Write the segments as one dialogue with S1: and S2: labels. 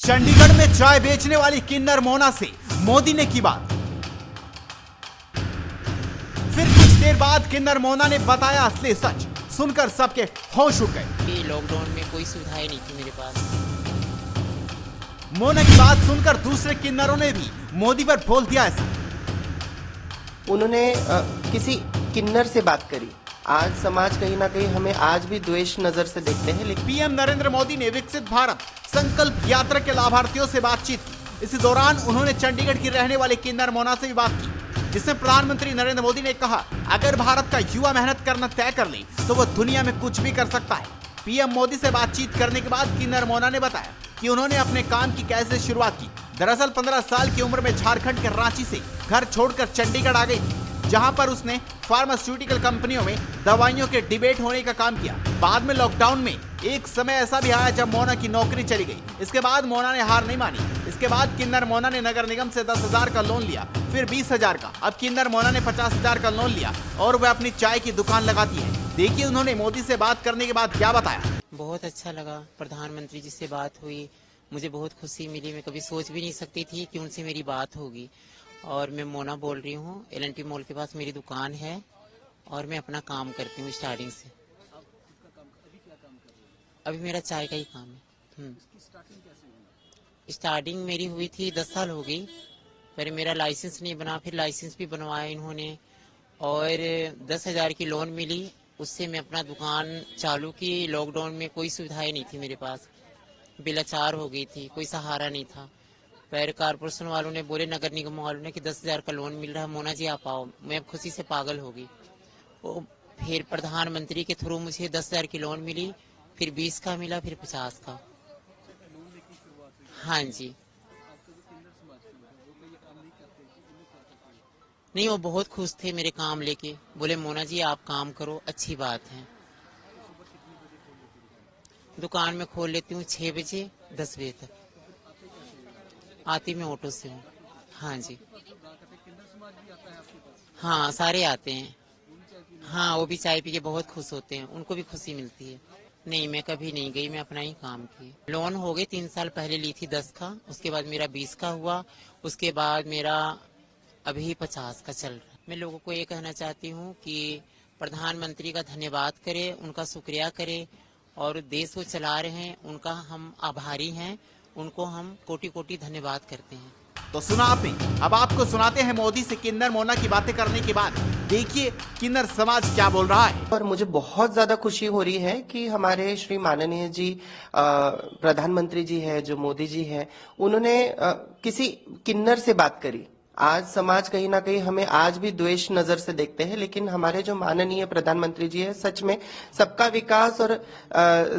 S1: चंडीगढ़ में चाय बेचने वाली किन्नर मोना से मोदी ने की बात। फिर कुछ देर बाद किन्नर मोना ने बताया असली सच। सुनकर सबके होश उड़ गए।
S2: लॉकडाउन में कोई सुविधाएं नहीं थी मेरे पास।
S1: मोना की बात सुनकर दूसरे किन्नरों ने भी मोदी पर बोल दिया ऐसा।
S3: उन्होंने किसी किन्नर से बात करी। आज समाज कहीं ना कहीं हमें आज भी द्वेष नजर से देखते हैं, लेकिन
S1: पीएम नरेंद्र मोदी ने विकसित भारत संकल्प यात्रा के लाभार्थियों से बातचीत की। इसी दौरान उन्होंने चंडीगढ़ की रहने वाली किन्नर मोना से भी बात की, जिसमें प्रधानमंत्री नरेंद्र मोदी ने कहा, अगर भारत का युवा मेहनत करना तय कर ले तो वो दुनिया में कुछ भी कर सकता है। पीएम मोदी से बातचीत करने के बाद किन्नर मोना ने बताया कि उन्होंने अपने काम की कैसे शुरुआत की। दरअसल 15 साल की उम्र में झारखंड के रांची से घर छोड़कर चंडीगढ़ आ गई थी, जहां पर उसने फार्मास्यूटिकल कंपनियों में दवाइयों के डिबेट होने का काम किया। बाद में लॉकडाउन में एक समय ऐसा भी आया जब मोना की नौकरी चली गई। इसके बाद मोना ने हार नहीं मानी। इसके बाद किन्नर मोना ने नगर निगम से 10,000 का लोन लिया, फिर 20,000 का। अब किन्नर मोना ने 50,000 का लोन लिया और वह अपनी चाय की दुकान लगाती है। देखिए उन्होंने मोदी से बात करने के बाद क्या बताया।
S2: बहुत अच्छा लगा, प्रधानमंत्री जी से बात हुई, मुझे बहुत खुशी मिली। मैं कभी सोच भी नहीं सकती थी कि उनसे मेरी बात होगी। और मैं मोना बोल रही हूँ, LNT मॉल के पास मेरी दुकान है और मैं अपना काम करती हूँ स्टार्टिंग से। अभी मेरा चाय का ही काम है। स्टार्टिंग मेरी हुई थी 10 साल हो गई। पहले मेरा लाइसेंस नहीं बना, फिर लाइसेंस भी बनवाया इन्होंने और 10,000 की लोन मिली। उससे मैं अपना दुकान चालू की। लॉकडाउन में कोई सुविधाएं नहीं थी मेरे पास, बेलाचार हो गई थी, कोई सहारा नहीं था। फिर कारपोरेशन वालों ने बोले, नगर निगम वालों ने कि 10,000 का लोन मिल रहा है, मोना जी आप आओ। मैं खुशी से पागल हो गई। वो फिर प्रधानमंत्री के थ्रू मुझे 10,000 की लोन मिली, फिर 20 का मिला, फिर 50 का। हाँ जी। नहीं, वो बहुत खुश थे मेरे काम लेके। बोले मोना जी आप काम करो, अच्छी बात है। दुकान में खोल लेती हूँ 6 बजे 10 बजे तक। आती मैं ऑटो से हूँ। हाँ जी। हाँ सारे आते हैं। हाँ वो भी चाय पी के बहुत खुश होते हैं, उनको भी खुशी मिलती है। नहीं मैं कभी नहीं गई, मैं अपना ही काम की। लोन हो गई 3 साल पहले ली थी 10 का, उसके बाद मेरा 20 का हुआ, उसके बाद मेरा अभी 50 का चल रहा है। मैं लोगों को ये कहना चाहती हूँ कि प्रधानमंत्री का धन्यवाद करे, उनका शुक्रिया करे और देश को चला रहे हैं, उनका हम आभारी हैं। उनको हम कोटि कोटि धन्यवाद करते हैं।
S1: तो सुना आपने, अब आपको सुनाते हैं मोदी से किन्नर मोना की बातें करने के बाद। देखिए किन्नर समाज क्या बोल रहा है।
S3: और मुझे बहुत ज्यादा खुशी हो रही है कि हमारे श्री माननीय जी प्रधानमंत्री जी है, जो मोदी जी है, उन्होंने किसी किन्नर से बात करी। आज समाज कहीं ना कहीं हमें आज भी द्वेष नजर से देखते हैं, लेकिन हमारे जो माननीय प्रधानमंत्री जी है, सच में सबका विकास और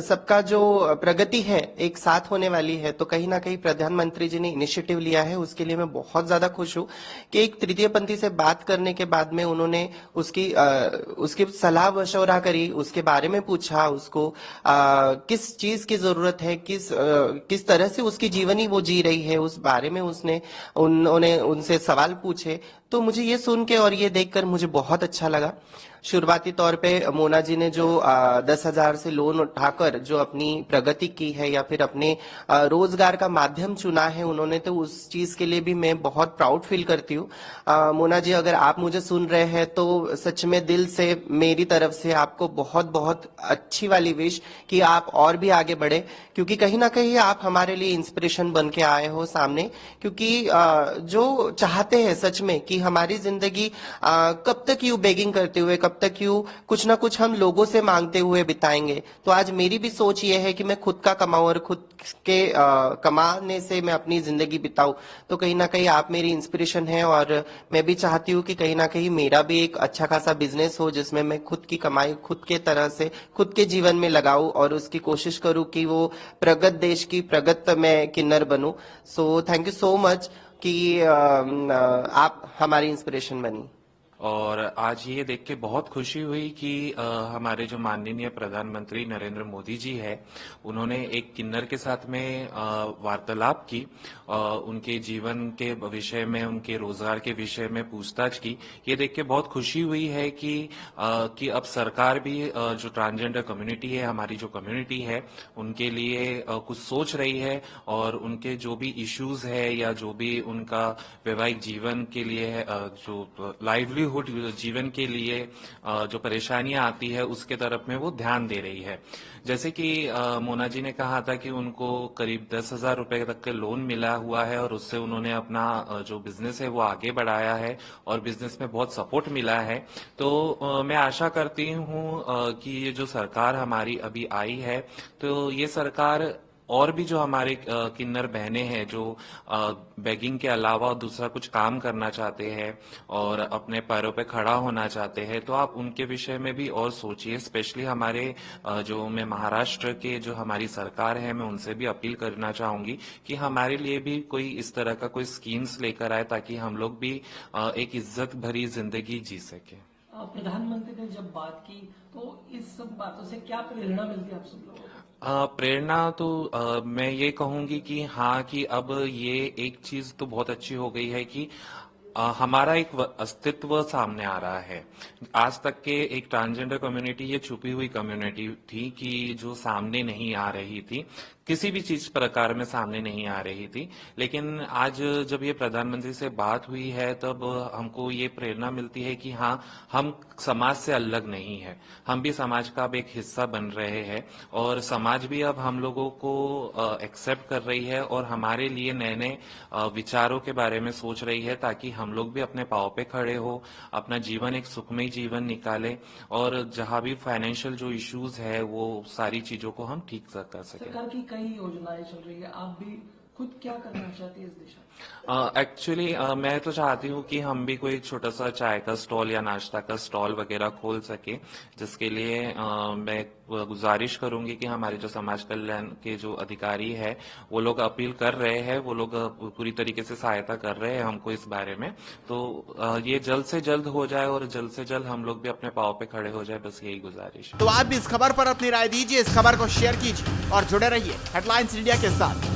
S3: सबका जो प्रगति है एक साथ होने वाली है। तो कहीं ना कहीं प्रधानमंत्री जी ने इनिशिएटिव लिया है, उसके लिए मैं बहुत ज्यादा खुश हूँ कि एक तृतीय पंथी से बात करने के बाद में उन्होंने उसकी सलाह मशवरा करी, उसके बारे में पूछा, उसको किस चीज की जरूरत है, किस तरह से उसकी जीवनी वो जी रही है, उस बारे में उन्होंने उनसे सवाल पूछे। तो मुझे ये सुन के और ये देखकर मुझे बहुत अच्छा लगा। शुरुआती तौर पे मोना जी ने जो 10,000 से लोन उठाकर जो अपनी प्रगति की है या फिर अपने रोजगार का माध्यम चुना है उन्होंने, तो उस चीज के लिए भी मैं बहुत प्राउड फील करती हूँ। मोना जी अगर आप मुझे सुन रहे हैं तो सच में दिल से मेरी तरफ से आपको बहुत बहुत अच्छी वाली विश कि आप और भी आगे बढ़े, क्योंकि कहीं ना कहीं आप हमारे लिए इंस्पिरेशन बन के आए हो सामने। क्योंकि जो चाहते हैं सच में कि हमारी जिंदगी कब तक यूं बेगिंग करते हुए, कब तक यूं कुछ ना कुछ हम लोगों से मांगते हुए बिताएंगे। तो आज मेरी भी सोच ये है कि मैं खुद का कमाऊं और खुद के कमाने से मैं अपनी जिंदगी बिताऊं। तो कहीं ना कहीं आप मेरी इंस्पिरेशन है और मैं भी चाहती हूँ कि कहीं ना कहीं मेरा भी एक अच्छा खासा बिजनेस हो, जिसमें मैं खुद की कमाई खुद के तरह से खुद के जीवन में लगाऊं और उसकी कोशिश करूं कि वो प्रगत देश की प्रगत मैं किन्नर बनूं। So thank you so much कि आप हमारी इंस्पिरेशन बनी।
S4: और आज ये देख के बहुत खुशी हुई कि हमारे जो माननीय प्रधानमंत्री नरेंद्र मोदी जी है, उन्होंने एक किन्नर के साथ में वार्तालाप की, उनके जीवन के विषय में, उनके रोजगार के विषय में पूछताछ की। ये देख के बहुत खुशी हुई है कि अब सरकार भी जो ट्रांसजेंडर कम्युनिटी है, हमारी जो कम्युनिटी है, उनके लिए कुछ सोच रही है और उनके जो भी इश्यूज है या जो भी उनका वैवाहिक जीवन के लिए है, जो लाइवलीहुड जीवन के लिए जो परेशानियां आती है, उसके तरफ में वो ध्यान दे रही है। जैसे कि मोना जी ने कहा था कि उनको करीब 10,000 रुपए तक के लोन मिला हुआ है और उससे उन्होंने अपना जो बिजनेस है वो आगे बढ़ाया है और बिजनेस में बहुत सपोर्ट मिला है। तो मैं आशा करती हूँ कि ये जो सरकार हमारी अभी आई है, तो ये सरकार और भी जो हमारे किन्नर बहनें हैं जो बेगिंग के अलावा दूसरा कुछ काम करना चाहते हैं और अपने पैरों पे खड़ा होना चाहते हैं, तो आप उनके विषय में भी और सोचिए। स्पेशली हमारे जो मैं महाराष्ट्र के जो हमारी सरकार है, मैं उनसे भी अपील करना चाहूंगी कि हमारे लिए भी कोई इस तरह का कोई स्कीम्स लेकर आए ताकि हम लोग भी एक इज्जत भरी जिंदगी जी सके।
S5: प्रधानमंत्री ने जब बात की तो इस सब बातों से क्या प्रेरणा मिलती है आप सब लोगों को?
S4: प्रेरणा तो मैं ये कहूंगी कि हाँ, कि अब ये एक चीज तो बहुत अच्छी हो गई है कि हमारा एक अस्तित्व सामने आ रहा है। आज तक के एक ट्रांसजेंडर कम्युनिटी ये छुपी हुई कम्युनिटी थी कि जो सामने नहीं आ रही थी, किसी भी चीज प्रकार में सामने नहीं आ रही थी। लेकिन आज जब ये प्रधानमंत्री से बात हुई है, तब हमको ये प्रेरणा मिलती है कि हाँ, हम समाज से अलग नहीं है, हम भी समाज का अब एक हिस्सा बन रहे हैं और समाज भी अब हम लोगों को एक्सेप्ट कर रही है और हमारे लिए नए नए विचारों के बारे में सोच रही है, ताकि हम लोग भी अपने पांव पे खड़े हो, अपना जीवन एक सुखमय जीवन निकाले और जहां भी फाइनेंशियल जो इश्यूज है वो सारी चीजों को हम ठीक कर सके।
S5: सरकार की कई योजनाएं चल रही है, आप भी खुद क्या करना चाहती है इस दिशा में?
S4: एक्चुअली मैं तो चाहती हूँ कि हम भी कोई छोटा सा चाय का स्टॉल या नाश्ता का स्टॉल वगैरह खोल सके, जिसके लिए मैं गुजारिश करूंगी कि हमारे जो समाज कल्याण के जो अधिकारी है वो लोग अपील कर रहे हैं, वो लोग पूरी तरीके से सहायता कर रहे हैं हमको इस बारे में। तो ये जल्द से जल्द हो जाए और जल्द से जल्द हम लोग भी अपने पांव पे खड़े हो जाए, बस यही गुजारिश है।
S1: तो आप भी इस खबर पर अपनी राय दीजिए, इस खबर को शेयर कीजिए और जुड़े रहिए हेडलाइंस इंडिया के साथ।